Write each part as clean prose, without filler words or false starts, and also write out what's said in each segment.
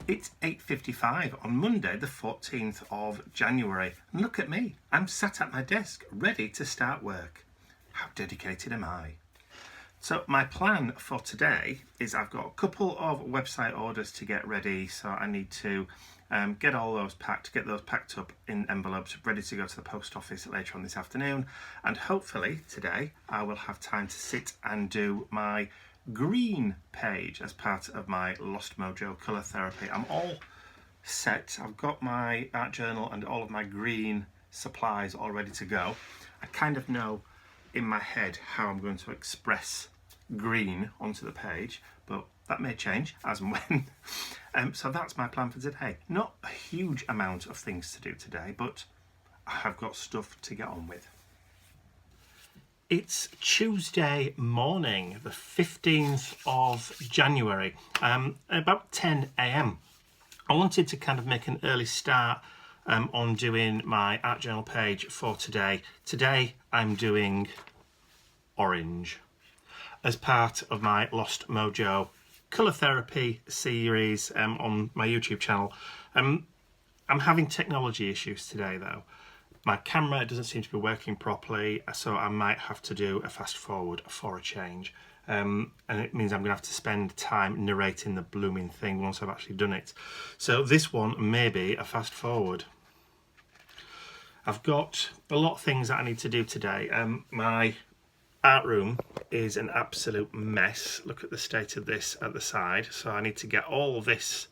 It's 8:55 on Monday the 14th of January, and look at me, I'm sat at my desk ready to start work. How dedicated am I? So my plan for today is I've got a couple of website orders to get ready, so I need to get all those packed, get those packed up in envelopes ready to go to the post office later on this afternoon, and hopefully today I will have time to sit and do my green page as part of my Lost Mojo colour therapy. I'm all set. I've got my art journal and all of my green supplies all ready to go. I kind of know in my head how I'm going to express green onto the page, but that may change as and when. So that's my plan for today. Not a huge amount of things to do today, but I have got stuff to get on with. It's Tuesday morning, the 15th of January, about 10 a.m. I wanted to kind of make an early start on doing my art journal page for today. Today I'm doing orange as part of my Lost Mojo colour therapy series on my YouTube channel. I'm having technology issues today though. My camera doesn't seem to be working properly, so I might have to do a fast forward for a change. And it means I'm going to have to spend time narrating the blooming thing once I've actually done it. So this one may be a fast forward. I've got a lot of things that I need to do today. My art room is an absolute mess. Look at the state of this at the side. So I need to get all of this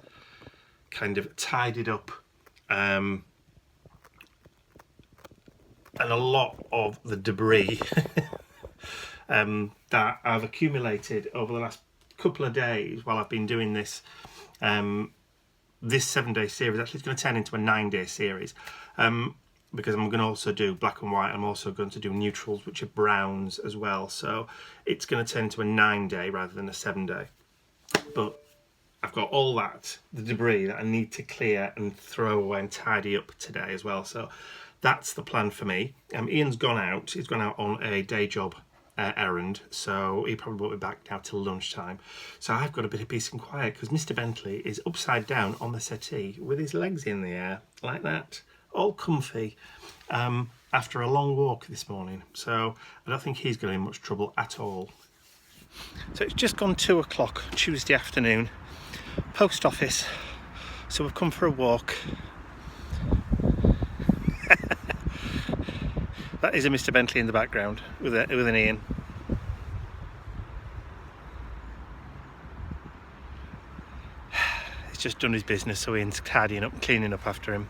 kind of tidied up. And a lot of the debris that I've accumulated over the last couple of days while I've been doing this this 7-day series. Actually, it's going to turn into a 9-day series because I'm going to also do black and white. I'm also going to do neutrals, which are browns as well. So it's going to turn into a 9-day rather than a 7-day. But I've got all that, the debris that I need to clear and throw away and tidy up today as well. So that's the plan for me. Ian's gone out. He's gone out on a day job errand, so he probably won't be back now till lunchtime. So I've got a bit of peace and quiet because Mr. Bentley is upside down on the settee with his legs in the air like that, all comfy, after a long walk this morning. So I don't think he's going to be in much trouble at all. So it's just gone 2 o'clock Tuesday afternoon, post office. So we've come for a walk. That is a Mr. Bentley in the background with an Ian. He's just done his business, so Ian's tidying up, cleaning up after him.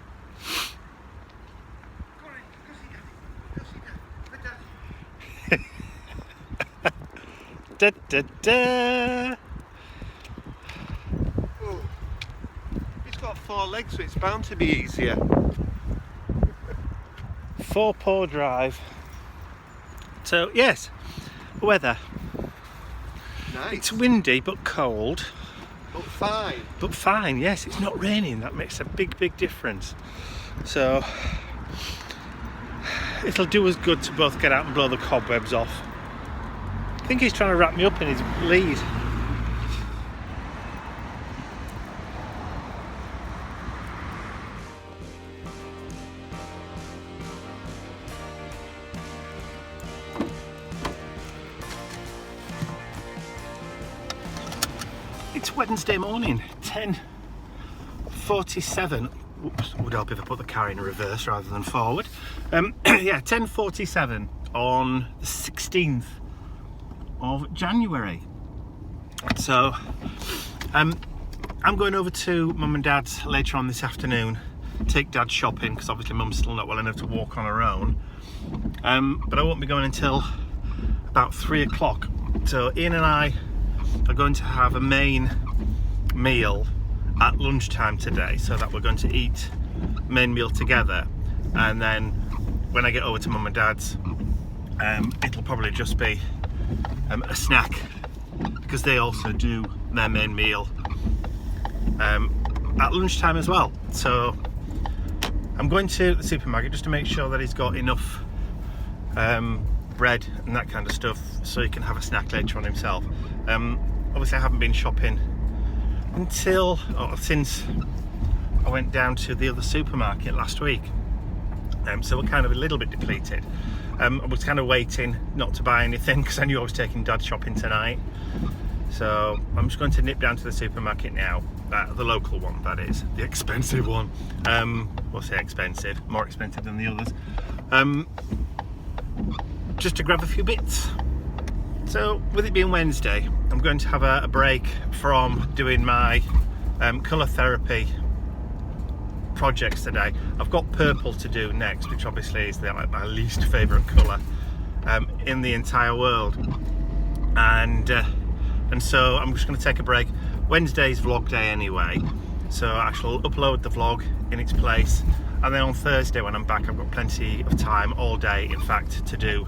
Da, da, da. Oh, he's got 4 legs, so it's bound to be easier. 4-paw drive. So yes, weather. Nice. It's windy but cold. But fine. But fine, yes, it's not raining. That makes a big difference. So it'll do us good to both get out and blow the cobwebs off. I think he's trying to wrap me up in his lead. It's Wednesday morning, 10:47. Whoops, would help if I put the car in reverse rather than forward. Yeah, 10:47 on the 16th of January. So I'm going over to Mum and Dad's later on this afternoon, take Dad shopping because obviously Mum's still not well enough to walk on her own. But I won't be going until about 3 o'clock. So Ian and I are going to have a main meal at lunchtime today, so that we're going to eat main meal together, and then when I get over to Mum and Dad's it'll probably just be a snack because they also do their main meal at lunchtime as well. So I'm going to the supermarket just to make sure that he's got enough bread and that kind of stuff so he can have a snack later on himself. Obviously I haven't been shopping since I went down to the other supermarket last week. So we're kind of a little bit depleted. I was kind of waiting not to buy anything because I knew I was taking Dad shopping tonight. So I'm just going to nip down to the supermarket now, the local one, that is, the expensive one. We'll say expensive, more expensive than the others. Just to grab a few bits. So with it being Wednesday, I'm going to have a break from doing my colour therapy projects today. I've got purple to do next, which obviously is my least favourite colour in the entire world, and so I'm just going to take a break. Wednesday's vlog day anyway, so I shall upload the vlog in its place, and then on Thursday when I'm back I've got plenty of time, all day in fact, to do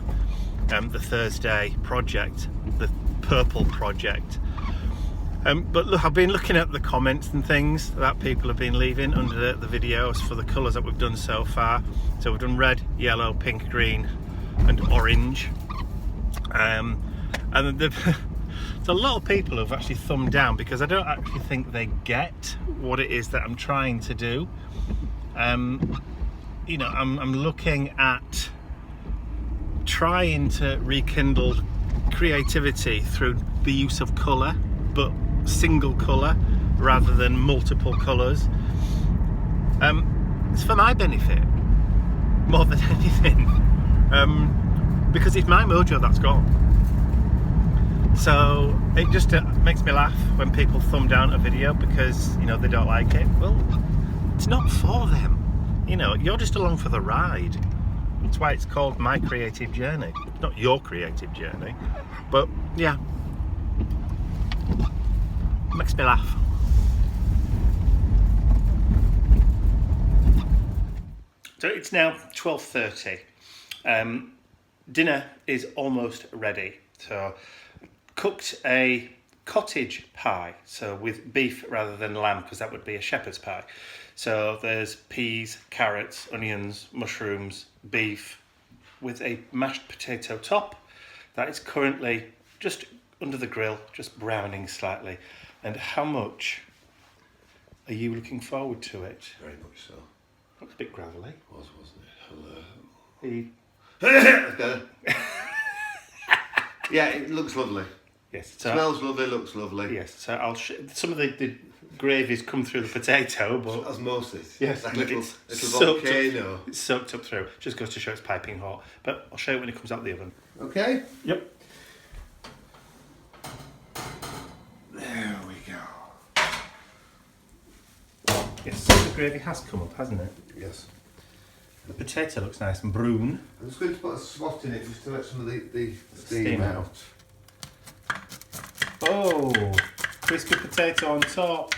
the Thursday project, the purple project. But look, I've been looking at the comments and things that people have been leaving under the videos for the colours that we've done so far. So we've done red, yellow, pink, green and orange. And there's a lot of people who've actually thumbed down because I don't actually think they get what it is that I'm trying to do. You know, I'm looking at trying to rekindle creativity through the use of colour, but single colour rather than multiple colours. It's for my benefit more than anything, because it's my mojo that's gone. So it just makes me laugh when people thumb down a video because, you know, they don't like it. Well, it's not for them, you know, you're just along for the ride. That's why it's called my creative journey, not your creative journey. But yeah, makes me laugh. So it's now 12:30. Dinner is almost ready. So cooked a cottage pie, so with beef rather than lamb, because that would be a shepherd's pie. So there's peas, carrots, onions, mushrooms, beef, with a mashed potato top that is currently just under the grill, just browning slightly. And how much are you looking forward to it? Very much so. Looks a bit gravelly. Wasn't it? Hello. Yeah, it looks lovely. Yes. So, Smells lovely, looks lovely. yes. So I'll some of the gravy's come through the potato, but Osmosis. yes, Like a but little it's soaked volcano. It's soaked up through. Just goes to show it's piping hot. But I'll show you when it comes out of the oven. Okay. Yep. There we go. Yes, so the gravy has come up, hasn't it? Yes. The potato looks nice and brune. I'm just going to put a swat in it just to let some of the steam out. Oh, crispy potato on top.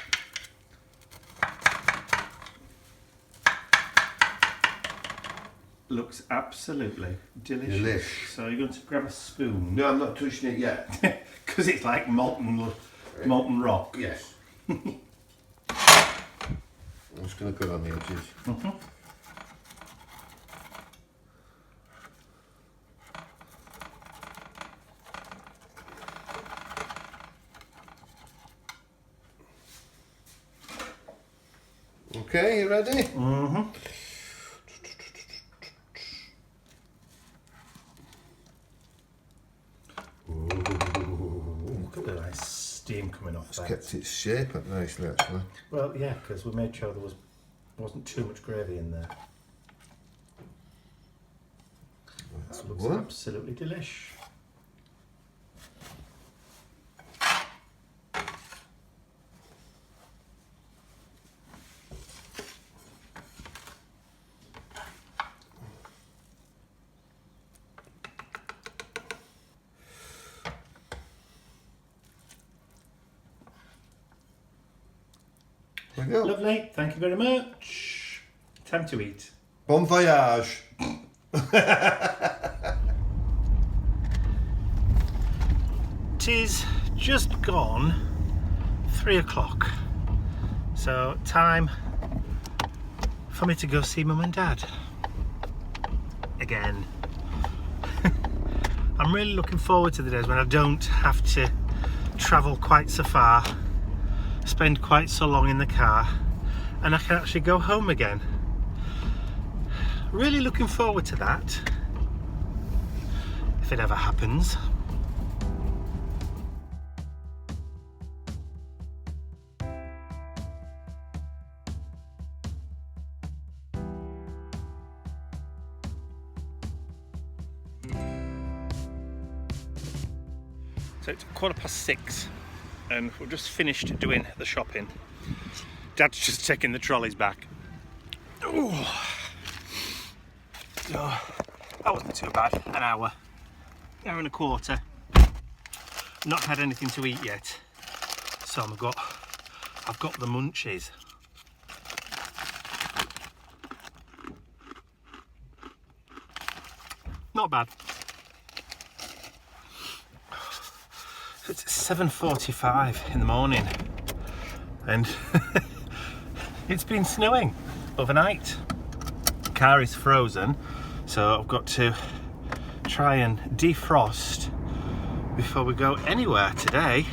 Looks absolutely delicious. Delish. So you're going to grab a spoon. No, I'm not touching it yet. Because it's like molten rock. Yes. I'm just going to put it on the edges. Mm-hmm. Okay, you ready? Mm-hmm. Look at the nice steam coming off It's that. kept its shape up nicely, actually. Well, yeah, because we made sure there wasn't too much gravy in there. That looks absolutely delish. There we go. Lovely, thank you very much. Time to eat. Bon voyage. Tis just gone 3 o'clock, so time for me to go see Mum and Dad again. I'm really looking forward to the days when I don't have to travel quite so far, spend quite so long in the car and I can actually go home again. Really looking forward to that, if it ever happens. So it's 6:15 and we've just finished doing the shopping. Dad's just taking the trolleys back. Ooh. So that wasn't too bad. An hour and a quarter. Not had anything to eat yet, so I've got the munchies. Not bad. It's 7:45 in the morning and it's been snowing overnight. The car is frozen, so I've got to try and defrost before we go anywhere today.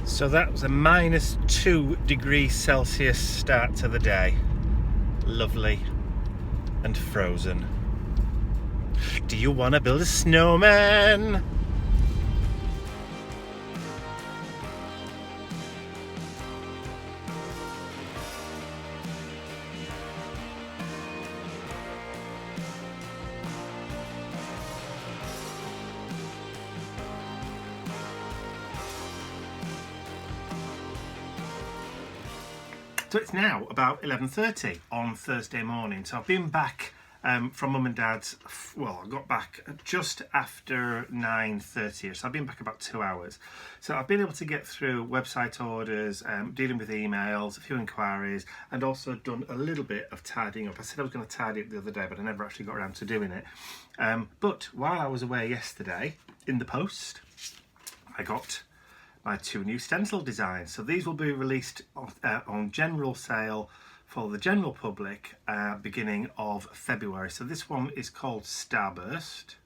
So that was a -2 degrees Celsius start to the day. Lovely and frozen. Do you want to build a snowman? So it's now about 11:30 on Thursday morning. So I've been back from Mum and Dad's. Well, I got back just after 9:30, so I've been back about 2 hours. So I've been able to get through website orders, dealing with emails, a few inquiries, and also done a little bit of tidying up. I said I was going to tidy up the other day, but I never actually got around to doing it. But while I was away yesterday, in the post, I got my 2 new stencil designs. So these will be released on general sale for the general public beginning of February. So this one is called Starburst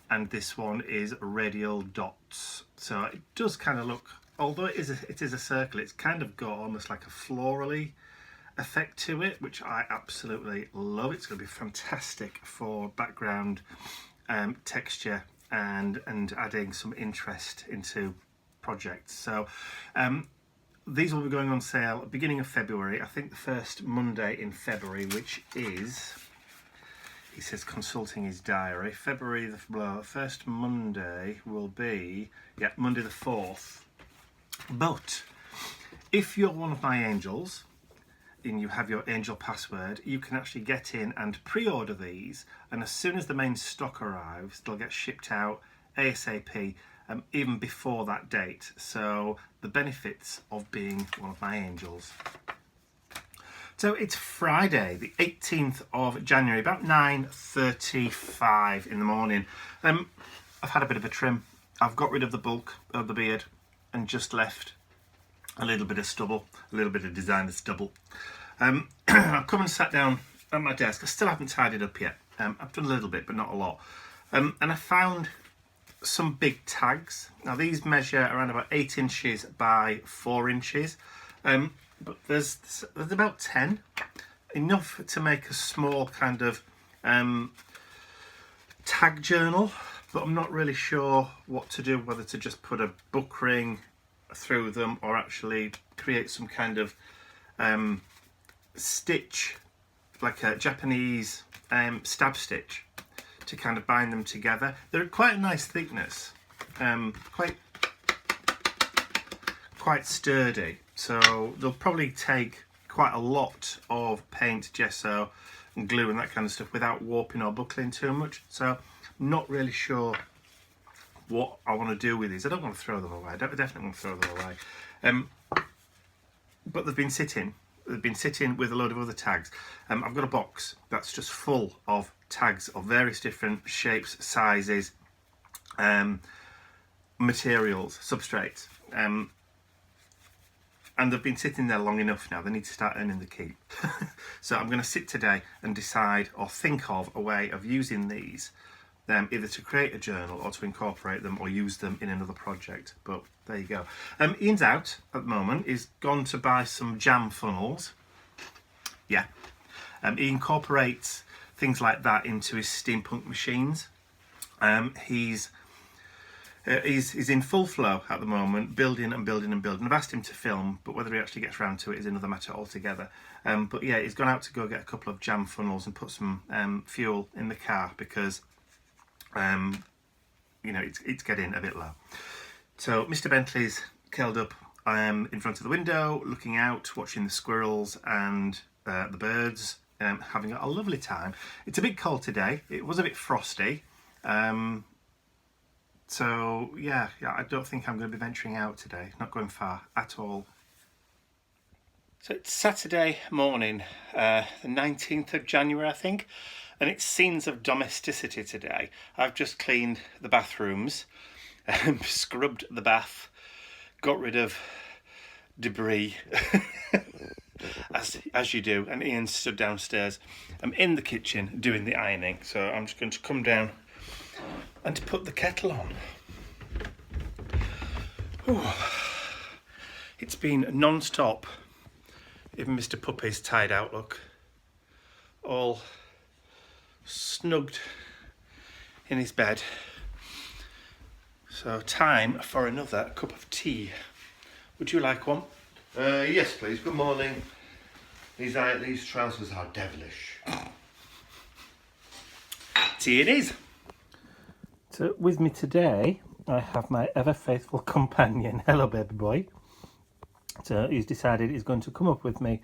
and this one is Radial Dots. So it does kind of look, although it is a circle, it's kind of got almost like a florally effect to it, which I absolutely love. It's going to be fantastic for background texture and adding some interest into projects. So these will be going on sale beginning of February. I think the first Monday in February, which is, he says consulting his diary, February the first Monday will be, yeah, Monday the 4th. But if you're one of my angels and you have your angel password, you can actually get in and pre-order these, and as soon as the main stock arrives they'll get shipped out ASAP, even before that date. So the benefits of being one of my angels. So it's Friday the 18th of January, about 9:35 in the morning. I've had a bit of a trim. I've got rid of the bulk of the beard and just left a little bit of stubble, a little bit of designer stubble. I've come and sat down at my desk. I still haven't tidied up yet. I've done a little bit, but not a lot. And I found some big tags. Now these measure around about 8 inches by 4 inches. But there's about 10. Enough to make a small kind of tag journal. But I'm not really sure what to do, whether to just put a book ring through them or actually create some kind of stitch, like a Japanese stab stitch, to kind of bind them together. They're quite a nice thickness, quite sturdy, so they'll probably take quite a lot of paint, gesso and glue and that kind of stuff without warping or buckling too much. So I'm not really sure what I want to do with these. I don't want to throw them away. I definitely want to throw them away. But they've been sitting they've been sitting with a load of other tags. I've got a box that's just full of tags of various different shapes, sizes, materials, substrates. And they've been sitting there long enough now, they need to start earning the keep. So I'm going to sit today and decide or think of a way of using these, either to create a journal or to incorporate them or use them in another project. But there you go. Ian's out at the moment. He's gone to buy some jam funnels. Yeah. He incorporates things like that into his steampunk machines. He's in full flow at the moment, building and building and building. I've asked him to film, but whether he actually gets around to it is another matter altogether. But yeah, he's gone out to go get a couple of jam funnels and put some fuel in the car because, you know, it's getting a bit low. So Mr. Bentley's curled up in front of the window, looking out, watching the squirrels and the birds, having a lovely time. It's a bit cold today. It was a bit frosty. So yeah, I don't think I'm going to be venturing out today. Not going far at all. So it's Saturday morning, the 19th of January, I think, and it's scenes of domesticity today. I've just cleaned the bathrooms, scrubbed the bath, got rid of debris, as you do, and Ian stood downstairs. I'm in the kitchen doing the ironing, so I'm just going to come down and to put the kettle on. Ooh. It's been non-stop. Even Mr. Puppy's tired out, look. All snugged in his bed. So time for another cup of tea. Would you like one? Yes, please. Good morning. These trousers are devilish. Tea it is. So with me today, I have my ever faithful companion. Hello, baby boy. So he's decided he's going to come up with me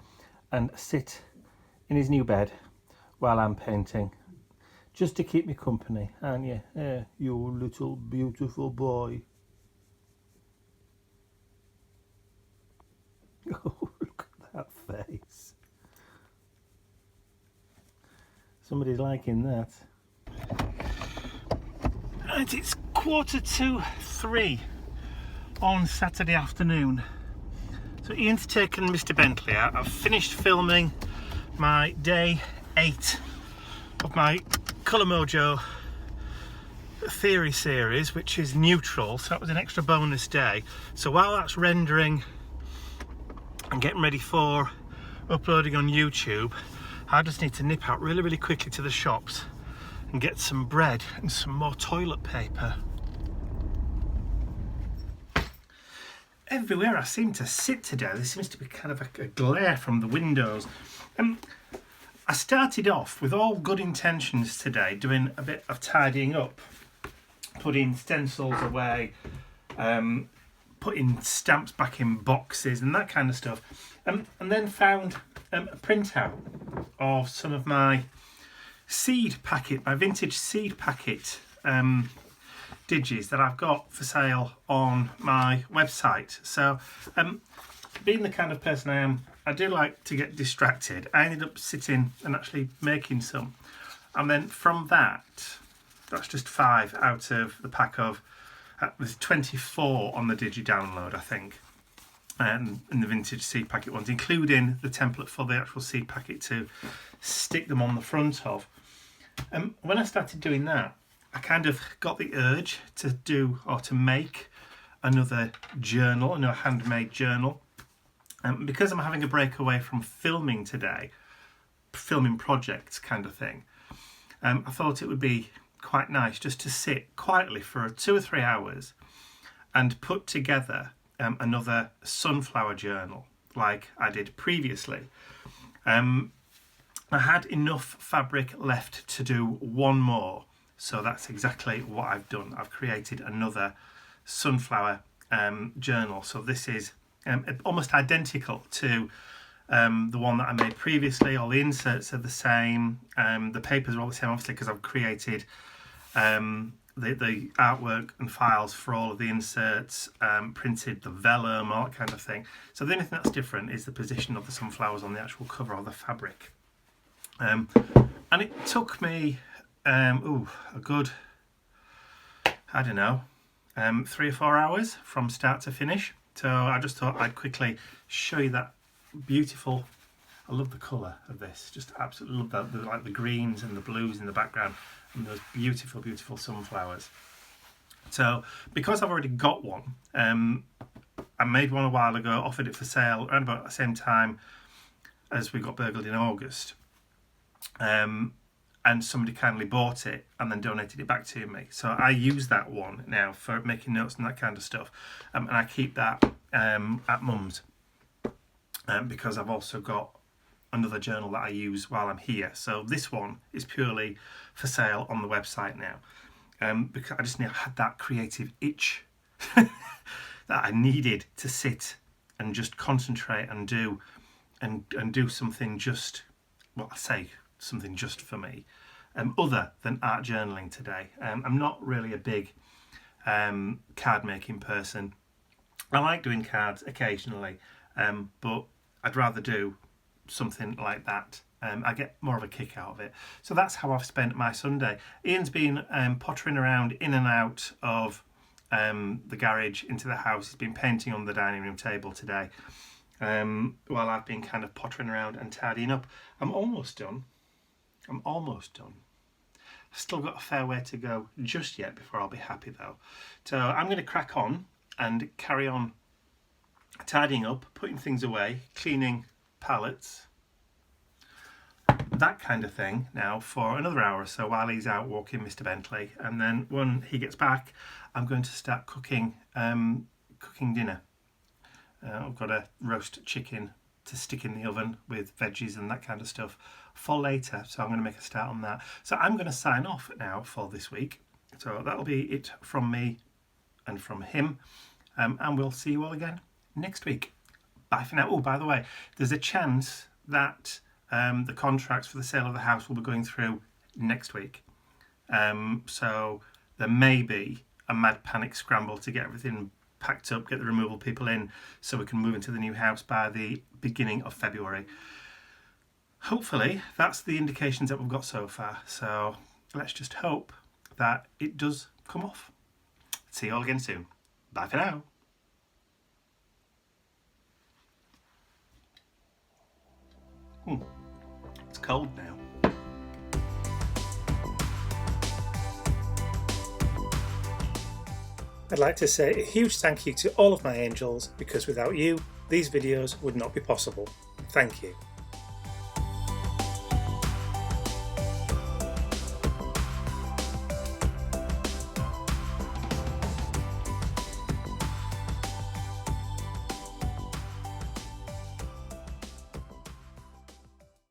and sit in his new bed while I'm painting, just to keep me company. And yeah, you little beautiful boy. Oh, look at that face. Somebody's liking that. Right, it's 2:45 on Saturday afternoon. So Ian's taken Mr. Bentley out. I've finished filming my day 8 of my Colour Mojo theory series, which is neutral, so that was an extra bonus day. So while that's rendering and getting ready for uploading on YouTube, I just need to nip out really quickly to the shops and get some bread and some more toilet paper. Everywhere I seem to sit today, there seems to be kind of a glare from the windows. I started off with all good intentions today, doing a bit of tidying up, putting stencils away, putting stamps back in boxes and that kind of stuff, and then found a printout of some of my seed packet, my vintage seed packet digis that I've got for sale on my website. So being the kind of person I am, I do like to get distracted. I ended up sitting and actually making some, and then from that's just 5 out of the pack of there's 24 on the digi download, I think, in the vintage seed packet ones, including the template for the actual seed packet to stick them on the front of. When I started doing that, I kind of got the urge to do or to make another journal, another handmade journal. Because I'm having a break away from filming today, filming projects kind of thing, I thought it would be quite nice just to sit quietly for 2 or 3 hours and put together another sunflower journal like I did previously. I had enough fabric left to do one more, so that's exactly what I've done. I've created another sunflower journal. So this is almost identical to the one that I made previously. All the inserts are the same. The papers are all the same, obviously, because I've created the artwork and files for all of the inserts, printed the vellum, all that kind of thing. So the only thing that's different is the position of the sunflowers on the actual cover of the fabric. And it took me a good, I don't know, 3 or 4 hours from start to finish. So I just thought I'd quickly show you that beautiful, I love the colour of this, just absolutely love that, like the greens and the blues in the background and those beautiful, beautiful sunflowers. So because I've already got one, I made one a while ago, offered it for sale around about the same time as we got burgled in August. And somebody kindly bought it and then donated it back to me. So I use that one now for making notes and that kind of stuff. And I keep that at Mum's because I've also got another journal that I use while I'm here. So this one is purely for sale on the website now. Because I just had that creative itch that I needed to sit and just concentrate and do something just, well, I say something just for me, other than art journaling today. I'm not really a big card making person. I like doing cards occasionally, but I'd rather do something like that. I get more of a kick out of it. So that's how I've spent my Sunday. Ian's been pottering around in and out of the garage into the house. He's been painting on the dining room table today, while I've been kind of pottering around and tidying up. I'm almost done. I've still got a fair way to go just yet before I'll be happy though. So I'm going to crack on and carry on tidying up, putting things away, cleaning pallets, that kind of thing now for another hour or so while he's out walking Mr. Bentley. And then when he gets back, I'm going to start cooking dinner. I've got a roast chicken to stick in the oven with veggies and that kind of stuff for later, so I'm going to make a start on that. So I'm going to sign off now for this week. So that'll be it from me and from him, and we'll see you all again next week. Bye for now. Oh, by the way, there's a chance that the contracts for the sale of the house will be going through next week. So there may be a mad panic scramble to get everything packed up, get the removal people in, so we can move into the new house by the beginning of February. Hopefully, that's the indications that we've got so far. So let's just hope that it does come off. See you all again soon. Bye for now. It's cold now. I'd like to say a huge thank you to all of my angels, because without you, these videos would not be possible. Thank you.